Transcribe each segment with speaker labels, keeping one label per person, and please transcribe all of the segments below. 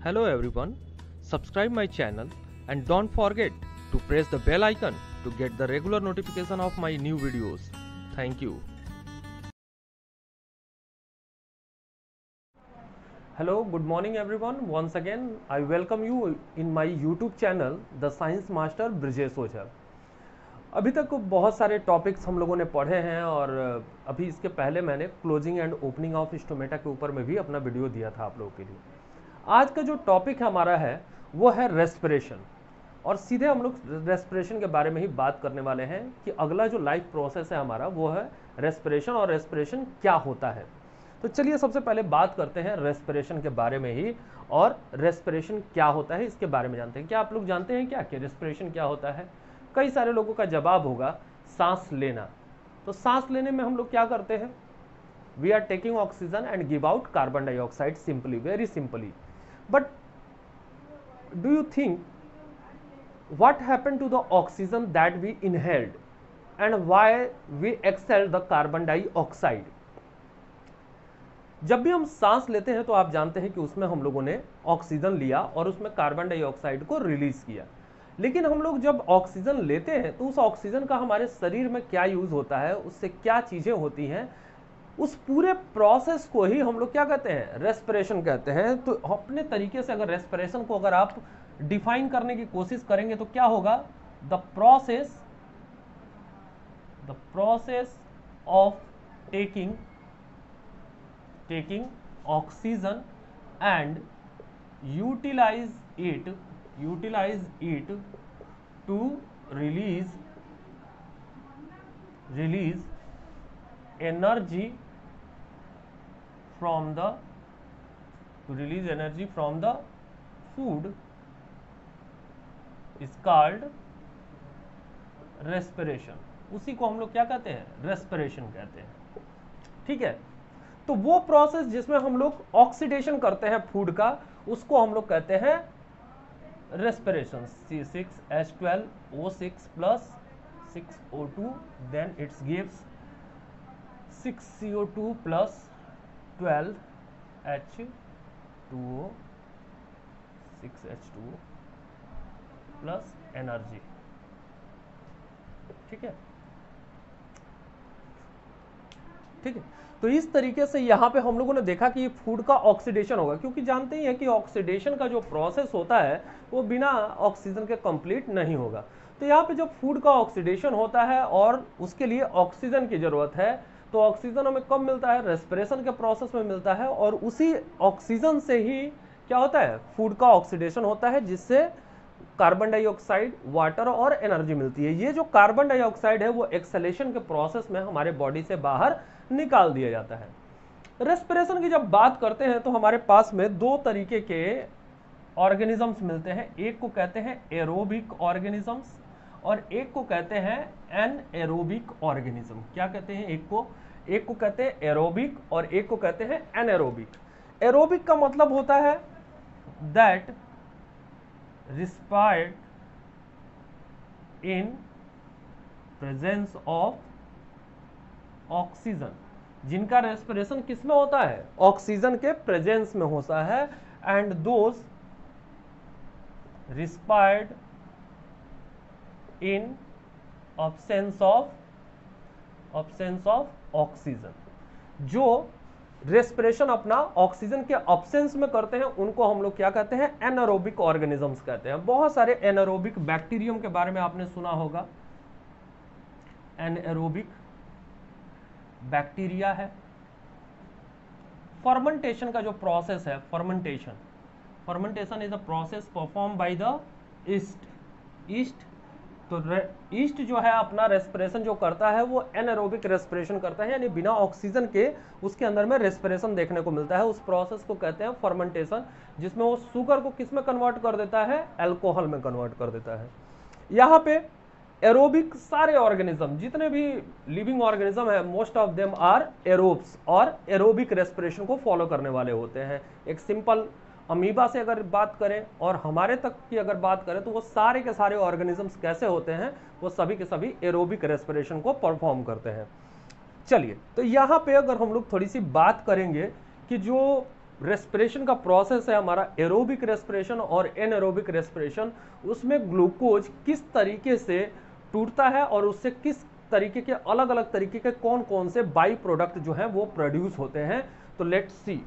Speaker 1: Hello everyone, subscribe my channel and don't forget to press the bell icon to get the regular notification of my new videos. Thank you. Hello, good morning everyone. Once again, I welcome you in my YouTube channel, The Science Master Brajesh ओझा। अभी तक बहुत सारे topics हम लोगों ने पढ़े हैं और अभी इसके पहले मैंने closing and opening of stomata के ऊपर में भी अपना वीडियो दिया था आप लोगों के लिए। आज का जो टॉपिक हमारा है वो है रेस्पिरेशन, और सीधे हम लोग रेस्पिरेशन के बारे में ही बात करने वाले हैं कि अगला जो लाइफ प्रोसेस है हमारा वो है रेस्पिरेशन, और रेस्पिरेशन क्या होता है। तो चलिए सबसे पहले बात करते हैं रेस्पिरेशन के बारे में ही, और रेस्पिरेशन क्या होता है इसके बारे में जानते हैं। क्या आप लोग जानते हैं क्या कि रेस्पिरेशन क्या होता है? कई सारे लोगों का जवाब होगा सांस लेना। तो सांस लेने में हम लोग क्या करते हैं? We are taking oxygen and give out carbon dioxide, simply, very simply. But do you think what happened to the oxygen that we inhaled and why we exhaled the carbon dioxide? जब भी हम सांस लेते हैं तो आप जानते हैं कि उसमें हम लोगों ने ऑक्सीजन लिया और उसमें कार्बन डाइऑक्साइड को रिलीज किया। लेकिन हम लोग जब ऑक्सीजन लेते हैं तो उस ऑक्सीजन का हमारे शरीर में क्या यूज होता है, उससे क्या चीजें होती हैं, उस पूरे प्रोसेस को ही हम लोग क्या कहते हैं? रेस्पिरेशन कहते हैं। तो अपने तरीके से अगर रेस्पिरेशन को अगर आप डिफाइन करने की कोशिश करेंगे तो क्या होगा? The process of taking oxygen and utilise it to release energy from the food is called respiration। उसी को हम लोग क्या कहते हैं? रेस्पिरेशन कहते हैं। ठीक है, तो वो प्रोसेस जिसमें हम लोग ऑक्सीडेशन करते हैं फूड का, उसको हम लोग कहते हैं respiration. C6H12O6 plus 6O2, then it gives 6CO2 plus 12H2O, 6H2O plus energy. ठीक है, ठीक है। तो इस तरीके से यहाँ पे हम लोगों ने देखा कि फूड का ऑक्सीडेशन होगा, क्योंकि जानते ही हैं कि ऑक्सीडेशन का जो प्रोसेस होता है वो बिना ऑक्सीजन के कंप्लीट नहीं होगा। तो यहाँ पे जब फूड का ऑक्सीडेशन होता है और उसके लिए ऑक्सीजन की जरूरत है, तो ऑक्सीजन हमें कब मिलता है? रेस्पिरेशन के प्रोसेस में मिलता है, और उसी ऑक्सीजन से ही क्या होता है? फूड का ऑक्सीडेशन होता है, जिससे कार्बन डाइऑक्साइड, वाटर और एनर्जी मिलती है। ये जो कार्बन डाइऑक्साइड है वो एक्सहेलेशन के प्रोसेस में हमारे बॉडी से बाहर निकाल दिया जाता है। रेस्पिरेशन की जब बात करते हैं तो हमारे पास में दो तरीके के ऑर्गेनिजम्स मिलते हैं। एक को कहते हैं एरोबिक ऑर्गेनिजम्स और एक को कहते हैं एनएरोबिक ऑर्गेनिज्म। क्या कहते हैं? एक को कहते हैं एरोबिक और एक को कहते हैं एनएरोबिक। एरोबिक का मतलब होता है that respired in presence of oxygen, जिनका रेस्पिरेशन किस में होता है? ऑक्सीजन के प्रेजेंस में होता है। And those respired in absence of oxygen. जो रेस्पिरेशन अपना ऑक्सीजन के अब्सेंस में करते हैं उनको हम लोग क्या कहते हैं? एनारोबिक ऑर्गेनिजम्स कहते हैं। बहुत सारे एनारोबिक बैक्टीरियम के बारे में आपने सुना होगा। एनारोबिक बैक्टीरिया है। फर्मेंटेशन का जो प्रोसेस है, fermentation is a process perform by the east. तो ईस्ट जो है अपना रेस्पिरेशन जो करता है वो एनारोबिक रेस्पिरेशन करता है, यानी बिना ऑक्सीजन के उसके अंदर में रेस्पिरेशन देखने को मिलता है। उस प्रोसेस को कहते हैं फर्मेंटेशन, जिसमें वो शुगर को किस में कन्वर्ट कर देता है? अल्कोहल में कन्वर्ट कर देता है। यहाँ पे एरोबिक सारे ऑर्गेनिज्म, जितने भी लिविंग ऑर्गेनिज्म है, most of them are aerobes, और एरोबिक रेस्पिरेशन को फॉलो करने वाले होते हैं। एक सिंपल अमीबा से अगर बात करें और हमारे तक की अगर बात करें तो वो सारे के सारे ऑर्गेनिजम्स कैसे होते हैं? वो सभी के सभी एरोबिक रेस्पिरेशन को परफॉर्म करते हैं। चलिए, तो यहाँ पे अगर हम लोग थोड़ी सी बात करेंगे कि जो रेस्पिरेशन का प्रोसेस है हमारा एरोबिक रेस्पिरेशन और एनएरोबिक रेस्पिरेशन, उसमें ग्लूकोज किस तरीके से टूटता है और उससे किस तरीके के अलग अलग तरीके के कौन कौन से बाई प्रोडक्ट जो हैं वो प्रोड्यूस होते हैं। तो लेट्स सी।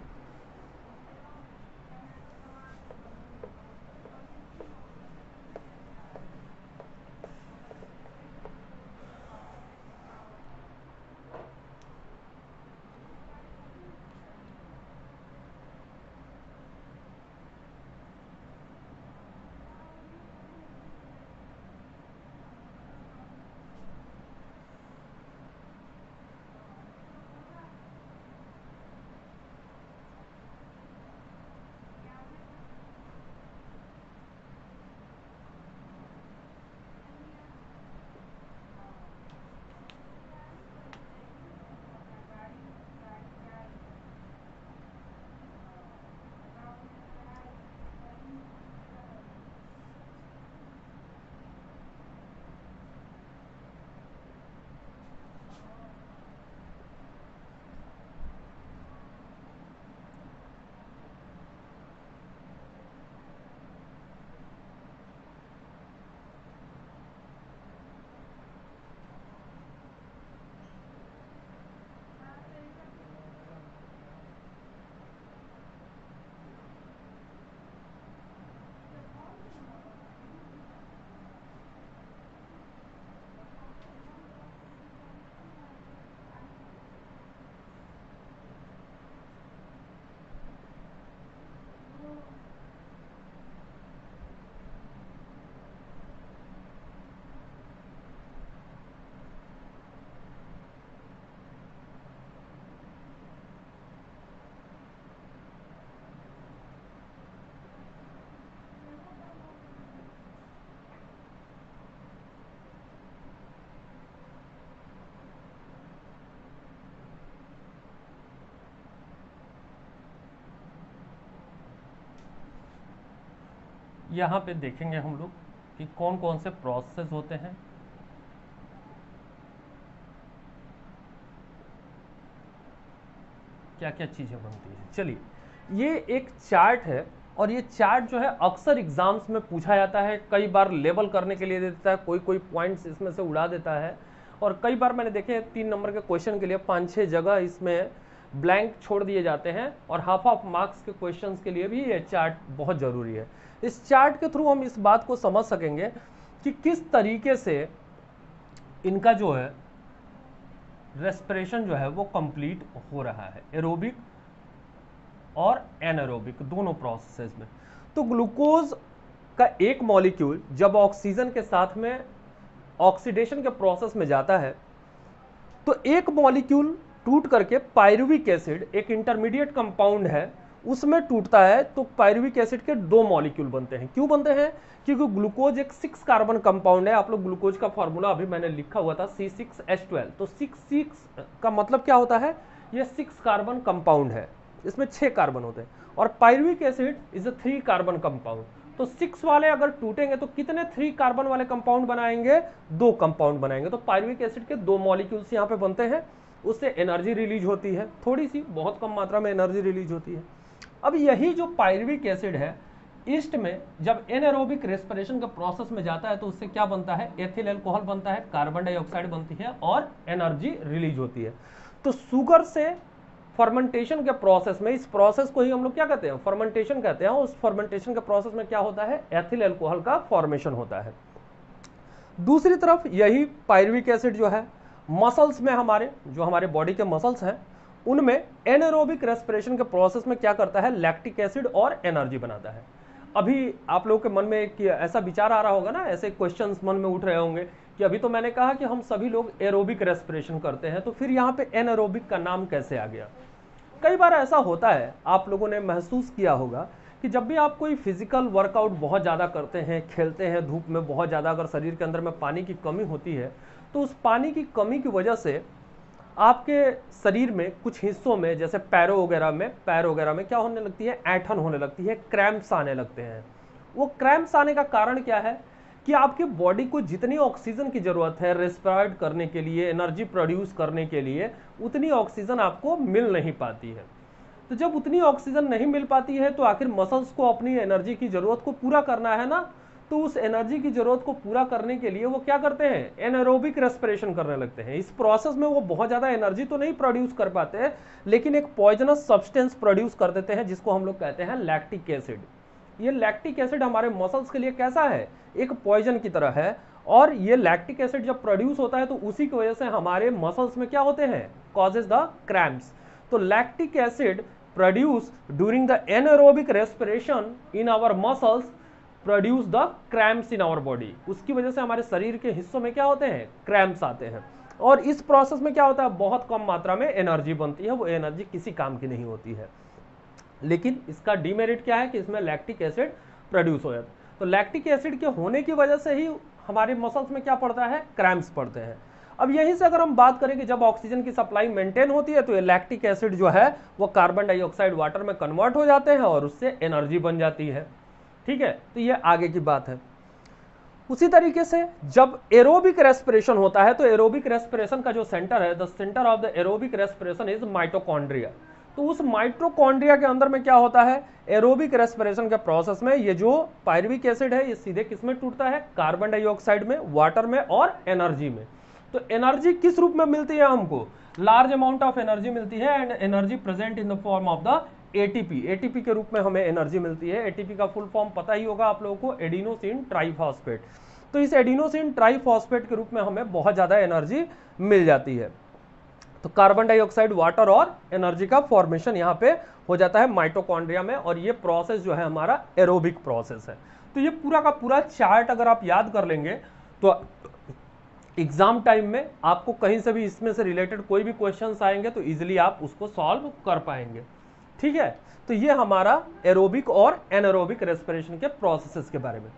Speaker 1: यहाँ पे देखेंगे हम लोग कि कौन कौन से प्रोसेस होते हैं। क्या क्या चीज़ें बनती है। चलिए, ये एक चार्ट है और ये चार्ट जो है अक्सर एग्जाम्स में पूछा जाता है, कई बार लेबल करने के लिए देता है, कोई कोई पॉइंट्स इसमें से उड़ा देता है, और कई बार मैंने देखे 3 नंबर के क्वेश्चन के लिए 5-6 जगह इसमें ब्लैंक छोड़ दिए जाते हैं, और हाफ मार्क्स के क्वेश्चंस के लिए भी ये चार्ट बहुत ज़रूरी है। इस चार्ट के थ्रू हम इस बात को समझ सकेंगे कि किस तरीके से इनका जो है रेस्पिरेशन जो है वो कंप्लीट हो रहा है एरोबिक और एनारोबिक दोनों प्रोसेसेस में। तो ग्लूकोज का एक मॉलिक्यूल जब ऑक्सीजन के साथ में ऑक्सीडेशन के प्रोसेस में जाता है तो एक मॉलिक्यूल टूट करके पायरुविक एसिड, एक इंटरमीडिएट कंपाउंड है, उसमें टूटता है, तो पायरुविक एसिड के 2 मॉलिक्यूल बनते हैं। क्यों बनते हैं? क्योंकि ग्लूकोज एक 6 कार्बन कंपाउंड है। आप लोग ग्लूकोज का फॉर्मूला अभी मैंने लिखा हुआ था C6H12, तो 6 का मतलब क्या होता है? ये 6 कार्बन कंपाउंड है, इसमें 6 कार्बन होते हैं, और pyruvic acid is a 3 carbon compound. तो 6 वाले अगर टूटेंगे तो कितने 3 कार्बन वाले कंपाउंड बनाएंगे? 2 कंपाउंड बनाएंगे। तो पायरुविक एसिड के 2 मॉलिक्यूल्स यहाँ पे बनते हैं, उससे एनर्जी रिलीज होती है, थोड़ी सी, बहुत कम मात्रा में एनर्जी रिलीज होती है। अब यही जो पायरुविक एसिड है, ईस्ट में जब एनारोबिक रेस्पिरेशन के प्रोसेस में जाता है तो उससे क्या बनता है? एथिल अल्कोहल बनता है, कार्बन डाइऑक्साइड बनती है और एनर्जी रिलीज होती है। तो शुगर से फर्मेंटेशन के प्रोसेस में, इस प्रोसेस को ही हम लोग क्या कहते हैं? फर्मेंटेशन कहते हैं। उस फर्मेंटेशन के प्रोसेस में क्या होता है? एथिल अल्कोहल का फॉर्मेशन होता है। दूसरी तरफ यही पायरुविक एसिड जो है मसल्स में, हमारे जो हमारे बॉडी के मसल्स हैं उनमें एनारोबिक रेस्पिरेशन के प्रोसेस में क्या करता है? लैक्टिक एसिड और एनर्जी बनाता है। अभी आप लोगों के मन में एक ऐसा विचार आ रहा होगा ना, ऐसे क्वेश्चंस मन में उठ रहे होंगे कि अभी तो मैंने कहा कि हम सभी लोग एरोबिक रेस्पिरेशन करते हैं, तो फिर यहाँ पे एनारोबिक का नाम कैसे आ गया? कई बार ऐसा होता है, आप लोगों ने महसूस किया होगा कि जब भी आप कोई फिजिकल वर्कआउट बहुत ज़्यादा करते हैं, खेलते हैं धूप में बहुत ज़्यादा, अगर शरीर के अंदर में पानी की कमी होती है तो उस पानी की कमी की वजह से आपके शरीर में कुछ हिस्सों में, जैसे पैर वगैरह में क्या होने लगती है? ऐंठन होने लगती है, क्रैम्प्स आने लगते हैं। वो क्रैम्प्स आने का कारण क्या है? कि आपकी बॉडी को जितनी ऑक्सीजन की जरूरत है रेस्पिरेट करने के लिए, एनर्जी प्रोड्यूस करने के लिए, उतनी ऑक्सीजन आपको मिल नहीं पाती है। तो जब उतनी ऑक्सीजन नहीं मिल पाती है तो आखिर मसल्स को अपनी एनर्जी की जरूरत को पूरा करना है ना, तो उस एनर्जी की जरूरत को पूरा करने के लिए वो क्या करते हैं, एनारोबिक रेस्पिरेशन करने लगते हैं। इस प्रोसेस में वो बहुत ज्यादा एनर्जी तो नहीं प्रोड्यूस कर पाते, लेकिन एक पॉइजनस सब्सटेंस प्रोड्यूस कर देते हैं जिसको हम लोग कहते हैं लैक्टिक एसिड। ये लैक्टिक एसिड हमारे मसल्स के लिए कैसा है, एक पॉइजन की तरह है, और ये लैक्टिक एसिड जब प्रोड्यूस होता है तो उसी की वजह से हमारे मसल्स में क्या होते हैं, कॉजेज द क्रैम्प्स। तो lactic acid produce during the anaerobic respiration in our muscles produce the cramps in our body. उसकी वजह से हमारे शरीर के हिस्सों में क्या होते हैं, क्रैम्प्स आते हैं। और इस प्रोसेस में क्या होता है, बहुत कम मात्रा में एनर्जी बनती है, वो एनर्जी किसी काम की नहीं होती है। लेकिन इसका डीमेरिट क्या है कि इसमें लैक्टिक एसिड प्रोड्यूस हो जाता है। तो लैक्टिक एसिड के होने की वजह से ही हमारे मसल्स में क्या पड़ता है, क्रैम्प्स पड़ते हैं। अब यहीं से अगर हम बात करें कि जब ऑक्सीजन की सप्लाई मेंटेन होती है तो ये लैक्टिक एसिड जो है वो कार्बन डाइऑक्साइड वाटर में कन्वर्ट हो जाते हैं और उससे एनर्जी बन जाती है। ठीक है, तो ये आगे की बात है। उसी तरीके से जब एरोबिक रेस्पिरेशन होता है तो एरोबिक रेस्पिरेशन का जो सेंटर है, the centre of the aerobic respiration is mitochondria. तो उस माइटोकॉन्ड्रिया के अंदर में क्या होता है, एरोबिक रेस्पिरेशन के प्रोसेस में ये जो पायरुविक एसिड है ये सीधे किस में टूटता है, कार्बन डाइऑक्साइड में, वाटर में और एनर्जी में। तो एनर्जी किस रूप में मिलती है हमको, लार्ज अमाउंट ऑफ एनर्जी मिलती है, and energy present in the form of the ATP. ATP के रूप में हमें एनर्जी मिलती है। एटीपी का फुल फॉर्म पता ही होगा आप लोगों को, एडिनोसिन ट्राइफॉस्फेट। तो इस एडिनोसिन ट्राइफॉस्फेट के रूप में हमें बहुत ज्यादा एनर्जी मिल जाती है। तो कार्बन डाइऑक्साइड, वाटर और एनर्जी का फॉर्मेशन यहाँ पे हो जाता है माइटोकॉन्ड्रिया में, और ये प्रोसेस जो है हमारा एरोबिक प्रोसेस है। तो ये पूरा का पूरा चार्ट अगर आप याद कर लेंगे तो एग्जाम टाइम में आपको कहीं से भी इसमें से रिलेटेड कोई भी क्वेश्चंस आएंगे तो इजीली आप उसको सॉल्व कर पाएंगे। ठीक है, तो ये हमारा एरोबिक और एनारोबिक रेस्पिरेशन के प्रोसेसेस के बारे में।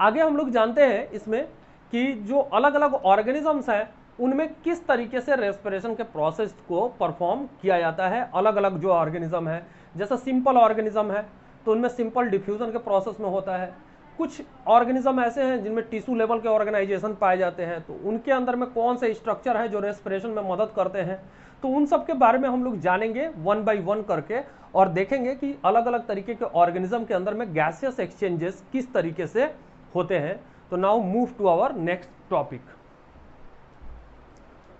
Speaker 1: आगे हम लोग जानते हैं इसमें कि जो अलग अलग ऑर्गेनिजम्स हैं उनमें किस तरीके से रेस्पिरेशन के प्रोसेस को परफॉर्म किया जाता है। अलग अलग जो ऑर्गेनिज्म है, जैसा सिंपल ऑर्गेनिज्म है तो उनमें सिंपल डिफ्यूजन के प्रोसेस में होता है। कुछ ऑर्गेनिज्म ऐसे हैं जिनमें टिश्यू लेवल के ऑर्गेनाइजेशन पाए जाते हैं, तो उनके अंदर में कौन से स्ट्रक्चर है जो रेस्पिरेशन में मदद करते हैं। तो उन सब के बारे में हम लोग जानेंगे वन बाय वन करके, और देखेंगे कि अलग अलग तरीके के ऑर्गेनिज्म के अंदर में गैसियस एक्सचेंजेस किस तरीके से होते हैं। तो now move to our next topic.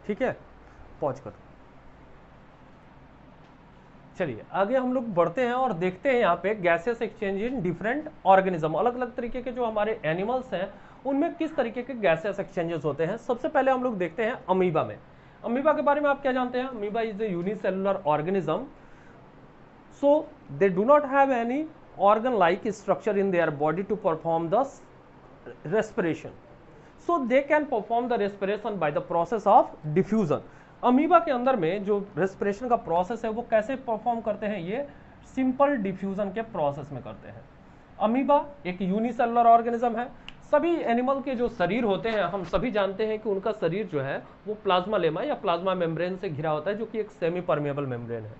Speaker 1: ठीक है, पॉज करो। चलिए आगे हम लोग बढ़ते हैं और देखते हैं यहाँ पे gaseous exchange in different organism. अलग अलग तरीके के जो हमारे एनिमल्स हैं उनमें किस तरीके के गैसियस एक्सचेंजेस होते हैं। सबसे पहले हम लोग देखते हैं अमीबा में। अमीबा के बारे में आप क्या जानते हैं, amoeba is a unicellular organism, so they do not have any organ like structure in their body to perform the respiration, so they can perform the respiration by the process of diffusion। Amoeba के अंदर में जो respiration का process है वो कैसे perform करते हैं, ये सिंपल डिफ्यूजन के प्रोसेस में करते हैं। अमीबा एक यूनिसेलुलर ऑर्गेनिज्म है। सभी एनिमल के जो शरीर होते हैं हम सभी जानते हैं कि उनका शरीर जो है वो प्लाज्मा लेमा या प्लाज्मा मेम्ब्रेन से घिरा होता है, जो कि एक सेमी परमेबल मेम्ब्रेन है।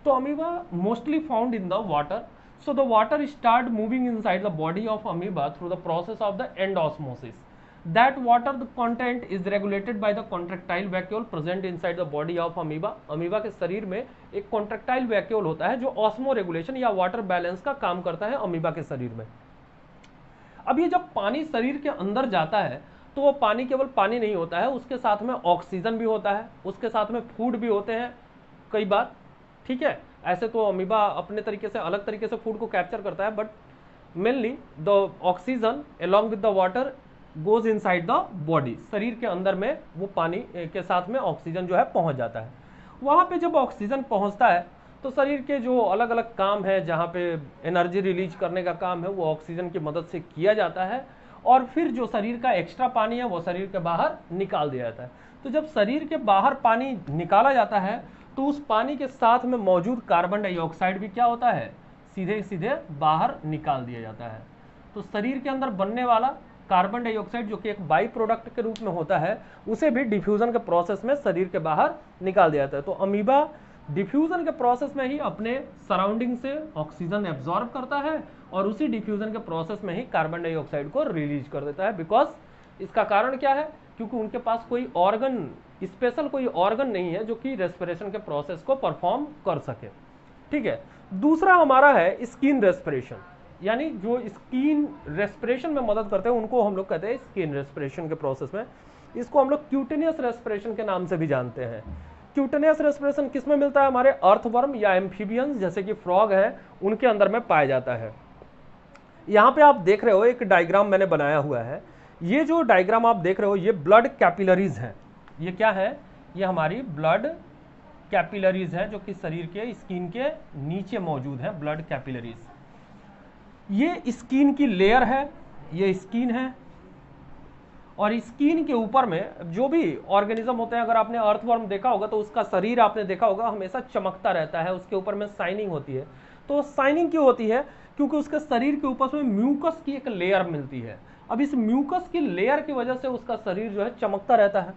Speaker 1: तो amoeba mostly found in the water, so the water start moving inside the body of amoeba through the process of the endosmosis. That water the content is regulated by the contractile vacuole present inside the body of amoeba। Amoeba के शरीर में एक contractile vacuole होता है जो osmo regulation या water balance का काम करता है अमीबा के शरीर में। अब ये जब पानी शरीर के अंदर जाता है तो वो पानी केवल पानी नहीं होता है, उसके साथ में ऑक्सीजन भी होता है, उसके साथ में फूड भी होते हैं कई बार। ठीक है, ऐसे तो अमीबा अपने तरीके से अलग तरीके से फूड को कैप्चर करता है, but mainly the oxygen along with the water goes inside the body. शरीर के अंदर में वो पानी के साथ में ऑक्सीजन जो है पहुंच जाता है। वहां पे जब ऑक्सीजन पहुंचता है तो शरीर के जो अलग अलग काम है, जहाँ पे एनर्जी रिलीज करने का काम है वो ऑक्सीजन की मदद से किया जाता है, और फिर जो शरीर का एक्स्ट्रा पानी है वो शरीर के बाहर निकाल दिया जाता है। तो जब शरीर के बाहर पानी निकाला जाता है तो उस पानी के साथ में मौजूद कार्बन डाइऑक्साइड भी क्या होता है, सीधे सीधे बाहर निकाल दिया जाता है। तो शरीर के अंदर बनने वाला कार्बन डाइऑक्साइड जो कि एक बाई प्रोडक्ट के रूप में होता है, उसे भी डिफ्यूजन के प्रोसेस में शरीर के बाहर निकाल दिया जाता है। तो अमीबा डिफ्यूजन के प्रोसेस में ही अपने सराउंडिंग से ऑक्सीजन एब्जॉर्ब करता है और उसी डिफ्यूजन के प्रोसेस में ही कार्बन डाइऑक्साइड को रिलीज कर देता है। बिकॉज इसका कारण क्या है, क्योंकि उनके पास कोई ऑर्गन, स्पेशल कोई ऑर्गन नहीं है जो कि रेस्पिरेशन के प्रोसेस को परफॉर्म कर सके। ठीक है। दूसरा हमारा है स्किन रेस्पिरेशन, यानी जो स्किन रेस्पिरेशन में मदद करते हैं उनको हम लोग कहते हैं स्किन रेस्पिरेशन के प्रोसेस में। इसको हम लोग क्यूटेनियस रेस्पिरेशन के नाम से भी जानते हैं। क्यूटेनियस रेस्पिरेशन किस में मिलता है? हमारे अर्थवर्म या एम्फीबियंस जैसे कि फ्रॉग है उनके अंदर में पाया जाता है। यहाँ पे आप देख रहे हो एक डायग्राम मैंने बनाया हुआ है। ये जो डायग्राम आप देख रहे हो ये ब्लड कैपिलरीज है। ये क्या है? ये हमारी ब्लड कैपिलरीज है जो कि शरीर के स्किन के नीचे मौजूद है, ब्लड कैपिलरीज। ये स्किन की लेयर है, ये स्किन है, और स्किन के ऊपर में जो भी ऑर्गेनिज्म होते हैं, अगर आपने अर्थवर्म देखा होगा तो उसका शरीर आपने देखा होगा हमेशा चमकता रहता है, उसके ऊपर में शाइनिंग होती है। तो शाइनिंग क्यों होती है? क्योंकि उसके शरीर के ऊपर में म्यूकस की एक लेयर मिलती है। अब इस म्यूकस की लेयर की वजह से उसका शरीर जो है चमकता रहता है।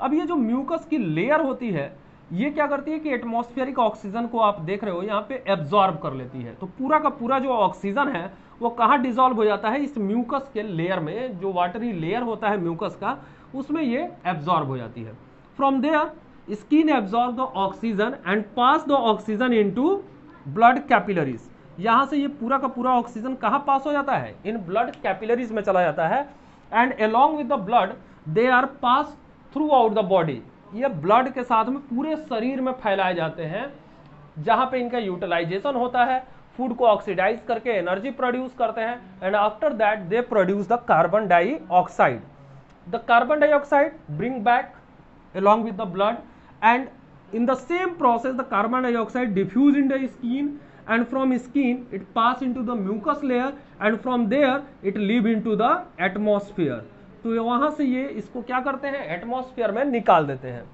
Speaker 1: अब ये जो म्यूकस की लेयर होती है ये क्या करती है कि एटमॉस्फेरिक ऑक्सीजन को आप देख रहे हो यहाँ पे एब्जॉर्ब कर लेती है। तो पूरा का पूरा जो ऑक्सीजन है वो कहाँ डिसॉल्व हो जाता है? इस म्यूकस के लेयर में, जो वाटरी लेयर होता है म्यूकस का, उसमें ये एब्जॉर्ब हो जाती है। From their skin absorb the oxygen and pass the oxygen into blood capillaries. यहाँ से ये पूरा का पूरा ऑक्सीजन कहाँ पास हो जाता है? इन ब्लड कैपिलरीज में चला जाता है। And along with the blood they are pass throughout the body. ये ब्लड के साथ में पूरे शरीर में फैलाए जाते हैं, जहां पे इनका यूटिलाइजेशन होता है, फूड को ऑक्सीडाइज करके एनर्जी प्रोड्यूस करते हैं। And after that they produce the carbon dioxide. The carbon dioxide bring back along with the blood, and in the same process the carbon dioxide diffuse in the skin, and from skin it pass into the mucous layer, and from there it leave into the atmosphere। तो वहां से ये इसको क्या करते हैं? Atmosphere में निकाल देते हैं।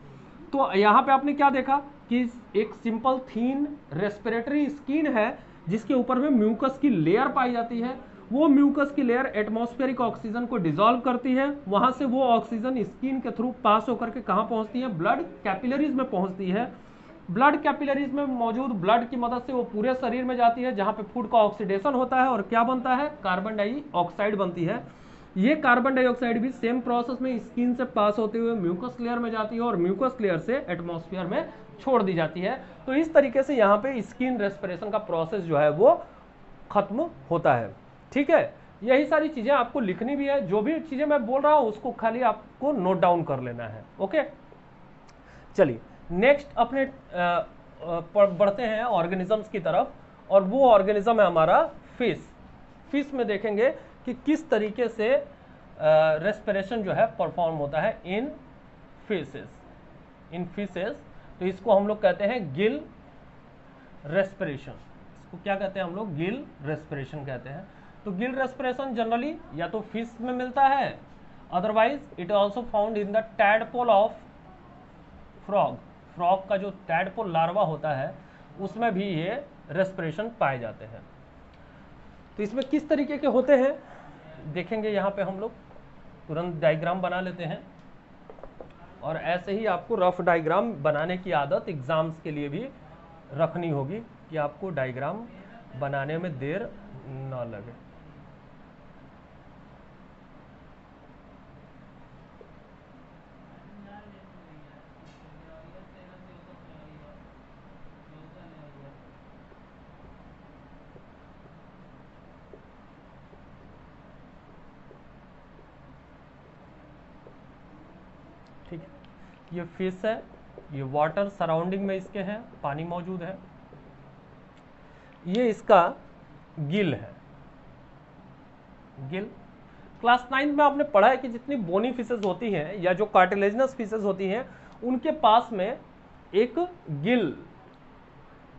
Speaker 1: तो यहाँ पे आपने क्या देखा कि एक सिंपल थीन रेस्पिरेटरी स्किन है जिसके ऊपर में म्यूकस की लेयर पाई जाती है। वो म्यूकस की लेयर एटमॉस्फेरिक ऑक्सीजन को डिसॉल्व करती है, वहां से वो ऑक्सीजन स्किन के थ्रू पास होकर के कहाँ पहुंचती है? ब्लड कैपिलरीज में पहुंचती है। ब्लड कैपिलरीज में मौजूद ब्लड की मदद से वो पूरे शरीर में जाती है, जहां पे फूड का ऑक्सीडेशन होता है और क्या बनता है? कार्बन डाइऑक्साइड बनती है। ये कार्बन डाइऑक्साइड भी सेम प्रोसेस में स्किन से पास होते हुए म्यूकस लेयर में जाती है और म्यूकस लेयर से एटमॉस्फेयर में छोड़ दी जाती है। तो इस तरीके से यहाँ पे स्किन रेस्पिरेशन का प्रोसेस जो है वो खत्म होता है। ठीक है, यही सारी चीजें आपको लिखनी भी है। जो भी चीजें मैं बोल रहा हूं उसको खाली आपको नोट डाउन कर लेना है। ओके, चलिए नेक्स्ट अपने बढ़ते हैं ऑर्गेनिजम्स की तरफ, और वो ऑर्गेनिज्म है हमारा फिश। फिश में देखेंगे कि किस तरीके से रेस्पिरेशन जो है परफॉर्म होता है इन फिशेस। तो इसको हम लोग कहते हैं गिल रेस्पिरेशन। इसको क्या कहते हैं हम लोग? गिल रेस्पिरेशन कहते हैं। तो गिल रेस्पिरेशन जनरली या तो फिश में मिलता है, otherwise it also found in the tadpole of frog. Frog का जो टैडपोल लार्वा होता है उसमें भी ये रेस्पिरेशन पाए जाते हैं। तो इसमें किस तरीके के होते हैं देखेंगे। यहाँ पे हम लोग तुरंत डायग्राम बना लेते हैं, और ऐसे ही आपको रफ डायग्राम बनाने की आदत एग्जाम्स के लिए भी रखनी होगी कि आपको डायग्राम बनाने में देर न लगे। ठीक है, ये फिश है, ये वाटर सराउंडिंग में इसके है, पानी मौजूद है। ये इसका गिल है। गिल क्लास 9 में आपने पढ़ा है कि जितनी बोनी फिशेस होती हैं या जो कार्टिलेजिनस फिशेस होती हैं उनके पास में एक गिल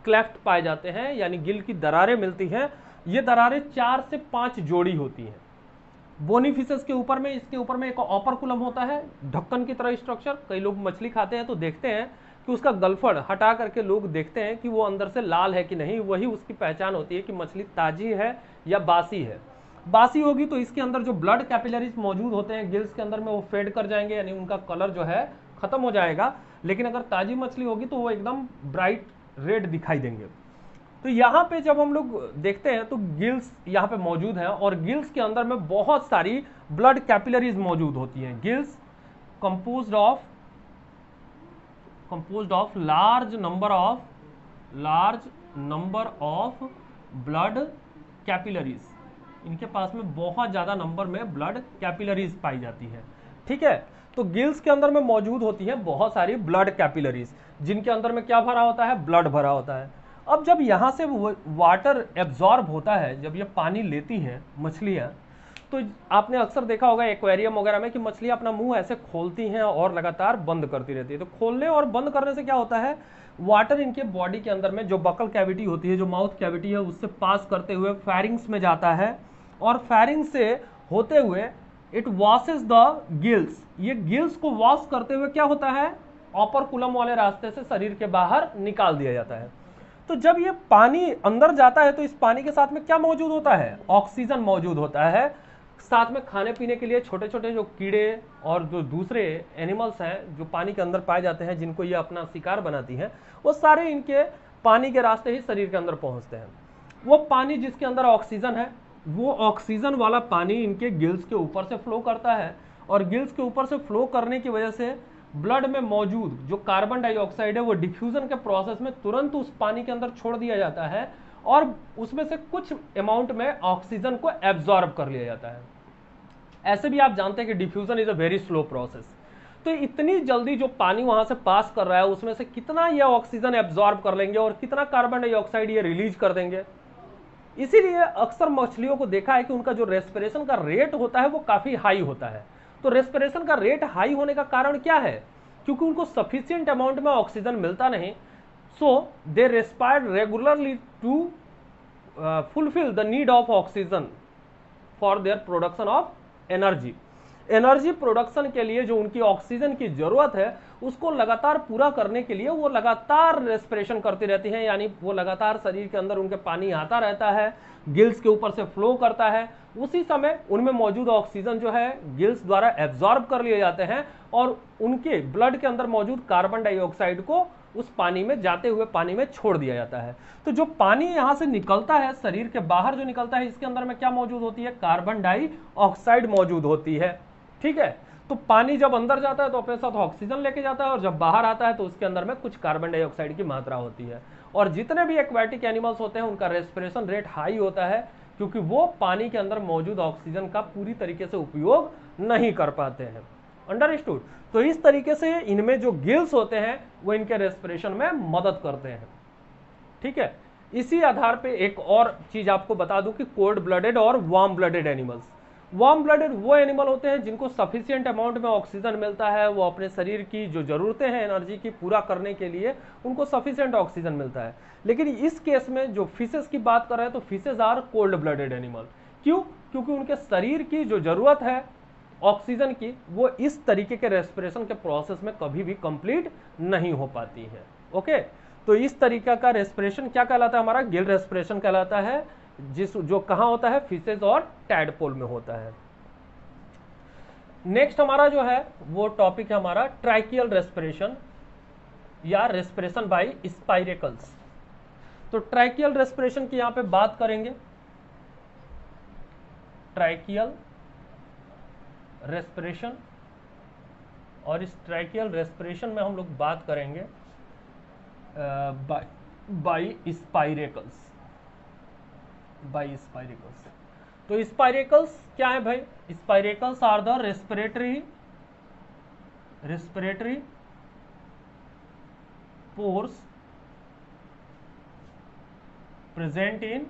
Speaker 1: क्लेफ्ट पाए जाते हैं, यानी गिल की दरारें मिलती हैं। ये दरारें 4 से 5 जोड़ी होती हैं। बोनी फिशेस के ऊपर में, इसके ऊपर में एक ऑपरकुलम होता है, ढक्कन की तरह स्ट्रक्चर। कई लोग मछली खाते हैं तो देखते हैं कि उसका गलफड़ हटा करके लोग देखते हैं कि वो अंदर से लाल है कि नहीं, वही उसकी पहचान होती है कि मछली ताजी है या बासी है। बासी होगी तो इसके अंदर जो ब्लड कैपिलरीज मौजूद होते हैं गिल्स के अंदर में वो फेड कर जाएंगे, यानी उनका कलर जो है खत्म हो जाएगा। लेकिन अगर ताजी मछली होगी तो वो एकदम ब्राइट रेड दिखाई देंगे। तो यहाँ पे जब हम लोग देखते हैं तो गिल्स यहाँ पे मौजूद हैं, और गिल्स के अंदर में बहुत सारी ब्लड कैपिलरीज मौजूद होती हैं। Gills composed of large number of blood capillaries, इनके पास में बहुत ज़्यादा नंबर में ब्लड कैपिलरीज पाई जाती है। ठीक है, तो गिल्स के अंदर में मौजूद होती है बहुत सारी ब्लड कैपिलरीज, जिनके अंदर में क्या भरा होता है, ब्लड भरा होता है। अब जब यहाँ से वाटर एब्जॉर्ब होता है, जब ये पानी लेती हैं मछलियाँ, तो आपने अक्सर देखा होगा एक्वेरियम वगैरह में कि मछलियाँ अपना मुंह ऐसे खोलती हैं और लगातार बंद करती रहती है। तो खोलने और बंद करने से क्या होता है, वाटर इनके बॉडी के अंदर में जो बकल कैविटी होती है, जो माउथ कैविटी है, उससे पास करते हुए फेरिंग्स में जाता है, और फेरिंग्स से होते हुए इट वॉशेस द गिल्स, ये गिल्स को वॉश करते हुए क्या होता है, ऑपरकुलम वाले रास्ते से शरीर के बाहर निकाल दिया जाता है। तो जब ये पानी अंदर जाता है तो इस पानी के साथ में क्या मौजूद होता है, ऑक्सीजन मौजूद होता है। साथ में खाने पीने के लिए छोटे छोटे जो कीड़े और जो दूसरे एनिमल्स हैं जो पानी के अंदर पाए जाते हैं, जिनको ये अपना शिकार बनाती हैं, वो सारे इनके पानी के रास्ते ही शरीर के अंदर पहुंचते हैं। वो पानी जिसके अंदर ऑक्सीजन है, वो ऑक्सीजन वाला पानी इनके गिल्स के ऊपर से फ्लो करता है, और गिल्स के ऊपर से फ्लो करने की वजह से ब्लड में मौजूद जो कार्बन डाइऑक्साइड है वो डिफ्यूजन के प्रोसेस में तुरंत उस पानी के अंदर छोड़ दिया जाता है, और उसमें से कुछ अमाउंट में ऑक्सीजन को एब्जॉर्ब कर लिया जाता है। ऐसे भी आप जानते हैं कि diffusion is a very slow process. तो इतनी जल्दी जो पानी वहां से पास कर रहा है, उसमें से कितना ये ऑक्सीजन एब्जॉर्ब कर लेंगे और कितना कार्बन डाइऑक्साइड ये रिलीज कर देंगे। इसीलिए अक्सर मछलियों को देखा है कि उनका जो रेस्पिरेशन का रेट होता है वो काफी हाई होता है। तो रेस्पिरेशन का रेट हाई होने का कारण क्या है, क्योंकि उनको सफिशिएंट अमाउंट में ऑक्सीजन मिलता नहीं, so they respire regularly to fulfil the need of oxygen for their production of energy. Energy production के लिए जो उनकी ऑक्सीजन की जरूरत है उसको लगातार पूरा करने के लिए वो लगातार रेस्पिरेशन करती रहती हैं, यानी वो लगातार शरीर के अंदर उनके पानी आता रहता है, गिल्स के ऊपर से फ्लो करता है। उसी समय उनमें मौजूद ऑक्सीजन जो है गिल्स द्वारा एब्जॉर्ब कर लिए जाते हैं, और उनके ब्लड के अंदर मौजूद कार्बन डाइऑक्साइड को उस पानी में जाते हुए पानी में छोड़ दिया जाता है। तो जो पानी यहां से निकलता है, शरीर के बाहर जो निकलता है, इसके अंदर में क्या मौजूद होती है, कार्बन डाइऑक्साइड मौजूद होती है। ठीक है, तो पानी जब अंदर जाता है तो अपने साथ ऑक्सीजन लेके जाता है, और जब बाहर आता है तो उसके अंदर में कुछ कार्बन डाइऑक्साइड की मात्रा होती है। और जितने भी एक्वेटिक एनिमल्स होते हैं उनका रेस्पिरेशन रेट हाई होता है, क्योंकि वो पानी के अंदर मौजूद ऑक्सीजन का पूरी तरीके से उपयोग नहीं कर पाते हैं। अंडरस्टूड। तो इस तरीके से इनमें जो गिल्स होते हैं वो इनके रेस्पिरेशन में मदद करते हैं। ठीक है, इसी आधार पे एक और चीज आपको बता दूं कि कोल्ड ब्लडेड और warm blooded animals, warm blooded वो एनिमल होते हैं जिनको सफिशिएंट अमाउंट में ऑक्सीजन मिलता है, वो अपने शरीर की जो जरूरतें हैं एनर्जी की पूरा करने के लिए उनको सफिशिएंट ऑक्सीजन मिलता है। लेकिन इस केस में जो फिशेस की बात कर रहे हैं तो fishes are cold blooded animal. क्यों? क्योंकि उनके शरीर की जो जरूरत है ऑक्सीजन की वो इस तरीके के रेस्पिरेशन के प्रोसेस में कभी भी कंप्लीट नहीं हो पाती है। ओके, तो इस तरीका का रेस्पिरेशन क्या कहलाता है, हमारा गिल रेस्पिरेशन कहलाता है, जो कहां होता है, फिशेज और टैडपोल में होता है। नेक्स्ट हमारा जो है वो टॉपिक है हमारा ट्राइकियल रेस्पिरेशन या रेस्पिरेशन बाय स्पाइरेकल्स। तो ट्राइकियल रेस्पिरेशन की यहां पे बात करेंगे। ट्राइकियल रेस्पिरेशन, और इस ट्राइकियल रेस्पिरेशन में हम लोग बात करेंगे बाय स्पाइरेकल्स। बाय स्पाइरेकल्स, तो स्पाइरेकल्स क्या है भाई? Spiracles are the respiratory pores present in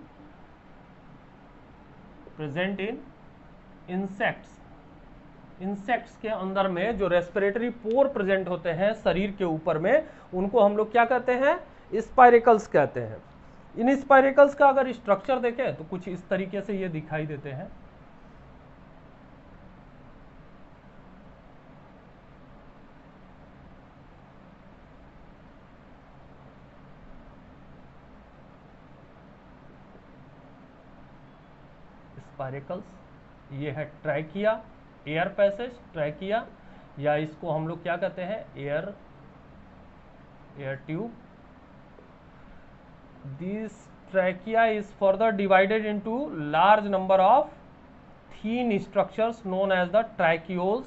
Speaker 1: insects के अंदर में जो रेस्पिरेटरी पोर प्रेजेंट होते हैं शरीर के ऊपर में, उनको हम लोग क्या कहते हैं? स्पाइरेकल्स कहते हैं। इन स्पाइरेकल्स का अगर स्ट्रक्चर देखें तो कुछ इस तरीके से ये दिखाई देते हैं। स्पाइरेकल्स, ये है ट्रैकिया, एयर पैसेज ट्रैकिया, या इसको हम लोग क्या कहते हैं? Air tube. This trachea is further divided into large number of thin structures known as the tracheoles।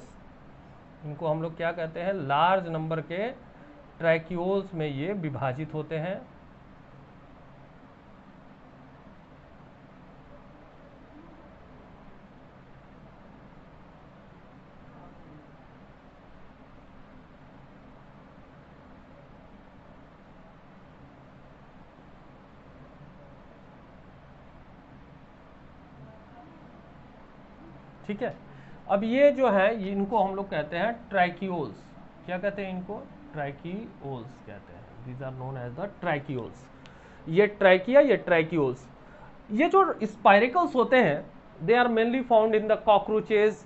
Speaker 1: इनको हम लोग क्या कहते हैं? लार्ज नंबर के ट्रैक्यूल्स में ये विभाजित होते हैं। ठीक है। अब ये जो है इनको हम लोग कहते हैं ट्रैकियोल्स। क्या कहते हैं इनको? ट्रैकियोल्स कहते हैं। These are known as the tracheoles. ये ट्रैकिया, ये ट्रैकियोल्स। ये जो स्पाइरेकल्स होते हैं they are mainly found in the cockroaches,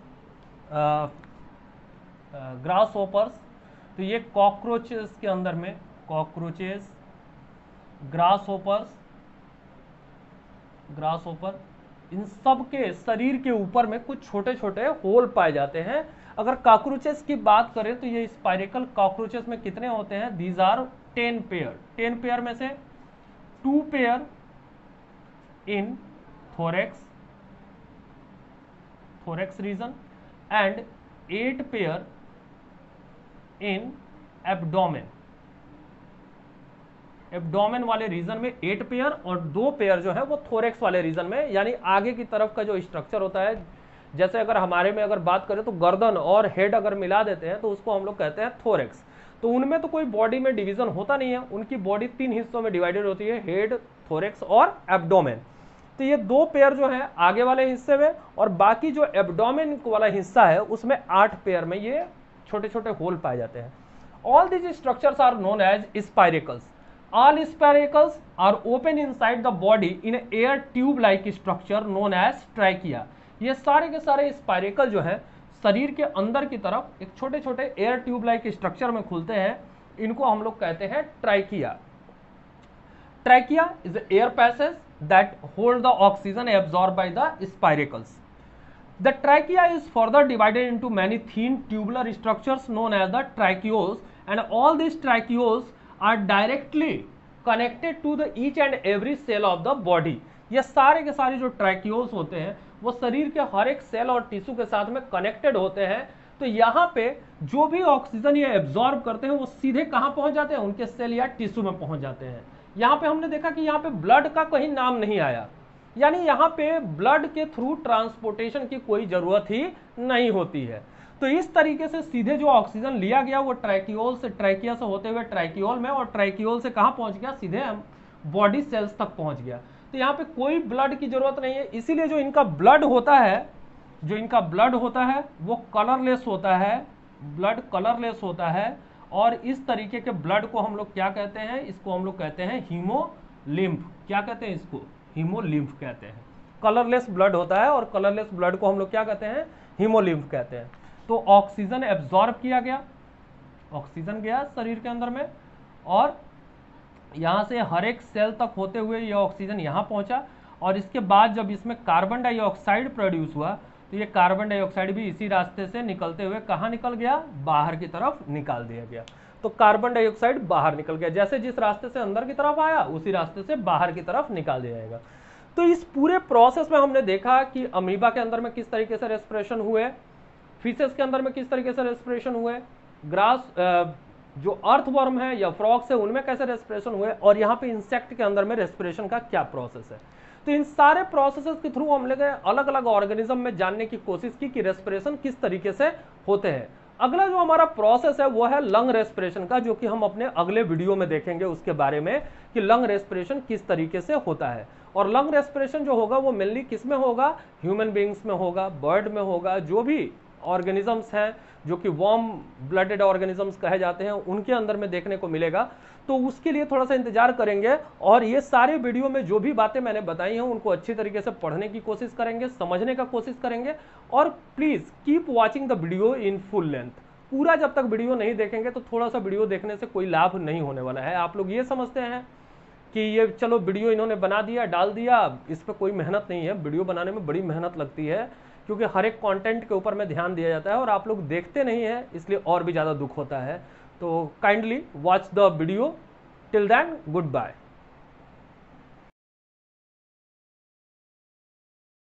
Speaker 1: grasshoppers. तो ये कॉकरोचेस के अंदर में, कॉकरोचेस, ग्रास होपर, इन सब के शरीर के ऊपर में कुछ छोटे छोटे होल पाए जाते हैं। अगर कॉकरोचेस की बात करें तो ये स्पाइरेकल कॉकरोचेस में कितने होते हैं? These are 10 pair. 10 पेयर में से 2 pair in thorax region and 8 pair in abdomen। Abdomen वाले रीजन में 8 पेयर और 2 पेयर जो है वो थोरेक्स वाले रीजन में, यानी आगे की तरफ का जो स्ट्रक्चर होता है, जैसे अगर हमारे में अगर बात करें तो गर्दन और हेड अगर मिला देते हैं तो उसको हम लोग कहते हैं थोरेक्स। तो उनमें तो कोई बॉडी में डिवीजन होता नहीं है, उनकी बॉडी 3 हिस्सों में डिवाइडेड होती है, हेड, थोरेक्स और एब्डोमेन। तो ये 2 पेयर जो है आगे वाले हिस्से में, और बाकी जो एब्डोमेन वाला हिस्सा है उसमें 8 पेयर में ये छोटे छोटे होल पाए जाते हैं। All these structures are known as spiracles. All spiracles are open inside the body in an air tube like structure known as trachea। ये सारे के सारे स्पाइरेकल जो है शरीर के अंदर की तरफ एक छोटे छोटे एयर ट्यूब लाइक स्ट्रक्चर में खुलते हैं, इनको हम लोग कहते हैं trachea. Trachea is air passage that hold the oxygen absorb by the spiracles. The trachea is further divided into many thin tubular structures known as the tracheoles, and all these tracheoles are directly connected to the each and every cell of the body। ये सारे के सारे जो tracheoles होते हैं वो शरीर के हर एक सेल और टिश्यू के साथ में कनेक्टेड होते हैं। तो यहाँ पे जो भी ऑक्सीजन ये एब्जॉर्ब करते हैं वो सीधे कहाँ पहुंच जाते हैं? उनके सेल या टिश्यू में पहुंच जाते हैं। यहाँ पे हमने देखा कि यहाँ पे ब्लड का कहीं नाम नहीं आया, यानी यहाँ पे ब्लड के थ्रू ट्रांसपोर्टेशन की कोई जरूरत ही नहीं होती है। तो इस तरीके से सीधे जो ऑक्सीजन लिया गया वो ट्रैकियोल से, ट्रैकिया से होते हुए ट्रैकियोल में, और ट्रैकियोल से कहाँ पहुंच गया? सीधे बॉडी सेल्स तक पहुंच गया। तो यहाँ पे कोई ब्लड की जरूरत नहीं है, इसीलिए जो इनका ब्लड होता है वो कलरलेस होता है, ब्लड कलरलेस होता है। और इस तरीके के ब्लड को हम लोग क्या कहते हैं? इसको हम लोग कहते हैं हीमोलिम्फ। क्या कहते हैं इसको? हीमोलिम्फ कहते हैं। कलरलेस ब्लड होता है और कलरलेस ब्लड को हम लोग क्या कहते हैं? हीमोलिम्फ कहते हैं। तो ऑक्सीजन एब्जॉर्ब किया गया, ऑक्सीजन गया शरीर के अंदर में, और यहां से हर एक सेल तक होते हुए ये ऑक्सीजन यहां पहुंचा, और इसके बाद जब इसमें कार्बन डाइऑक्साइड प्रोड्यूस हुआ तो ये कार्बन डाइऑक्साइड भी इसी रास्ते से निकलते हुए कहाँ निकल गया? बाहर की तरफ निकाल दिया गया। तो कार्बन डाइऑक्साइड बाहर निकल गया, जैसे जिस रास्ते से अंदर की तरफ आया उसी रास्ते से बाहर की तरफ निकाल दिया जाएगा। तो इस पूरे प्रोसेस में हमने देखा कि अमीबा के अंदर में किस तरीके से रेस्पिरेशन हुए, फिशेस के अंदर में किस तरीके से रेस्पिरेशन हुए, ग्रास जो अर्थवर्म है या फ्रॉग्स है उनमें कैसे रेस्पिरेशन हुए, और यहाँ पे इंसेक्ट के अंदर में रेस्पिरेशन का क्या प्रोसेस है। तो इन सारे प्रोसेसेस के थ्रू हम लोग अलग अलग ऑर्गेनिज्म में जानने की कोशिश की कि रेस्पिरेशन किस तरीके से होते हैं। अगला जो हमारा प्रोसेस है वो है लंग रेस्पिरेशन का, जो कि हम अपने अगले वीडियो में देखेंगे उसके बारे में कि लंग रेस्पिरेशन किस तरीके से होता है। और लंग रेस्पिरेशन जो होगा वो मेनली किस में होगा? ह्यूमन बींग्स में होगा, बर्ड में होगा, जो भी ऑर्गेनिजम्स हैं जो कि वार्म ब्लडेड ऑर्गेनिजम्स कहे जाते हैं उनके अंदर में देखने को मिलेगा। तो उसके लिए थोड़ा सा इंतजार करेंगे, और ये सारे वीडियो में जो भी बातें मैंने बताई हैं उनको अच्छी तरीके से पढ़ने की कोशिश करेंगे, समझने का कोशिश करेंगे। और please keep watching the video in full length. पूरा जब तक वीडियो नहीं देखेंगे तो थोड़ा सा वीडियो देखने से कोई लाभ नहीं होने वाला है। आप लोग ये समझते हैं कि ये चलो वीडियो इन्होंने बना दिया, डाल दिया, इस पर कोई मेहनत नहीं है। वीडियो बनाने में बड़ी मेहनत लगती है, क्योंकि हर एक कंटेंट के ऊपर में ध्यान दिया जाता है और आप लोग देखते नहीं हैं, इसलिए और भी ज़्यादा दुख होता है। तो kindly watch the video. Till then, good bye.